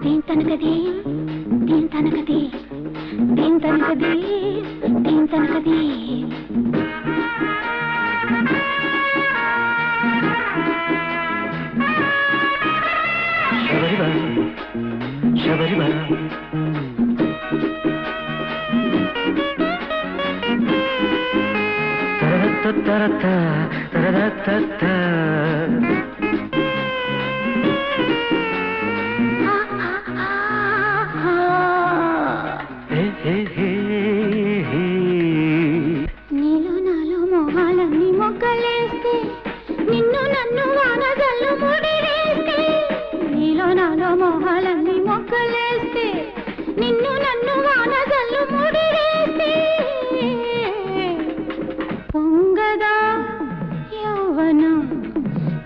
దీన్ తనకది దీన్ తనకది దీన్ తనకది దీన్ తనకది శబరిమల తరత తరత నీలో నాలో మొహాలన్నీ మొగ్గలేస్తే నిన్ను నన్ను వానజల్లు ముడిరేస్తే నీలో నాలో మొహాలన్నీ మొగ్గలేస్తే నిన్ను నన్ను వానజల్లు ముడిరేస్తే పొంగదా యౌవనం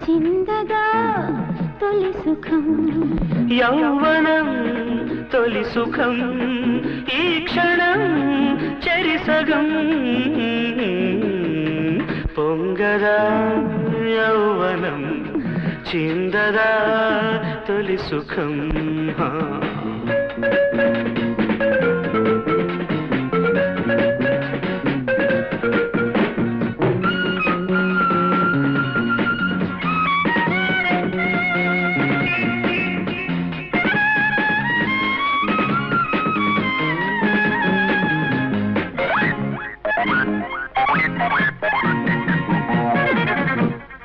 చిందదా తొలి సుఖం యౌవనం తొలి సుఖం ఈ క్షణం చెరిసగం పొంగదా యౌవనం చిందదా తొలి సుఖం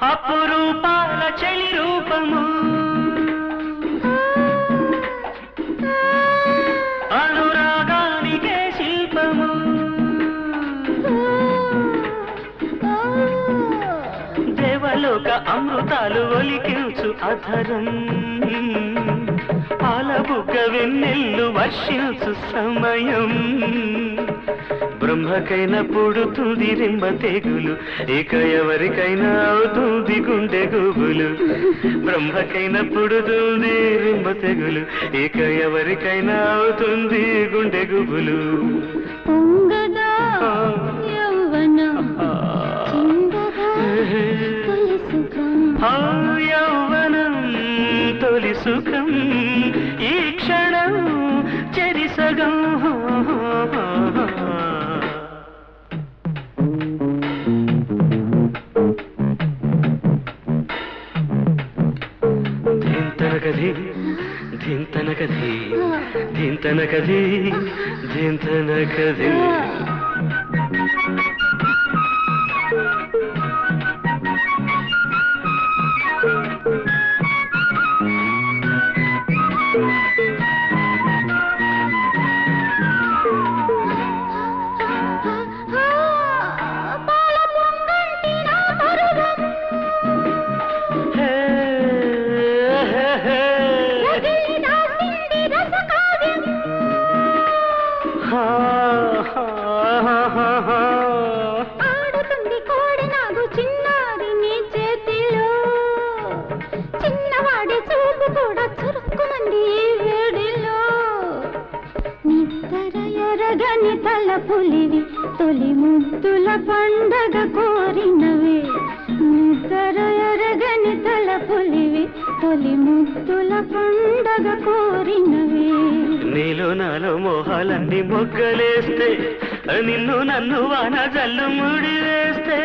అపురూపాల చెలి రూపము అనురాగానికే శిల్పము దేవలోక అమృతాలు ఒలికించు అధరం పాలబుగ్గ వెన్నెల్లు వర్షించు సమయం బ్రహ్మకైనా పుడుతుంది రింబ తెగులు ఇక ఎవరికైనా అవుతుంది గుండె గుబులు బ్రహ్మకైనా పుడుతుంది రింబ తెగులు ఇక ఎవరికైనా అవుతుంది గుండె గుబులు పొంగదా యౌవనం చిందదా తొలి సుఖం యౌవనం తొలి సుఖం ఈ క్షణం చెరిసగం ధీంతనకది ధీంతనకది ధీంతనకది ధీంతనకది ఆడుతుంది కోడి నాగు చిన్నారి నీ చేతిలో చిన్నవాడి చూపు కూడా చురుక్కుమంది ఈ వేడిలో నిద్ర ఎరగని తలపులివి తొలి ముద్దుల పండగ కోరినవే నిద్ర ఎరగని తలపులివి తొలి ముద్దుల పండగ కోరినవే నీలో నాలో మోహాలన్నీ మొగ్గలేస్తే నిన్ను నన్ను వాన జల్లు ముడి వేస్తే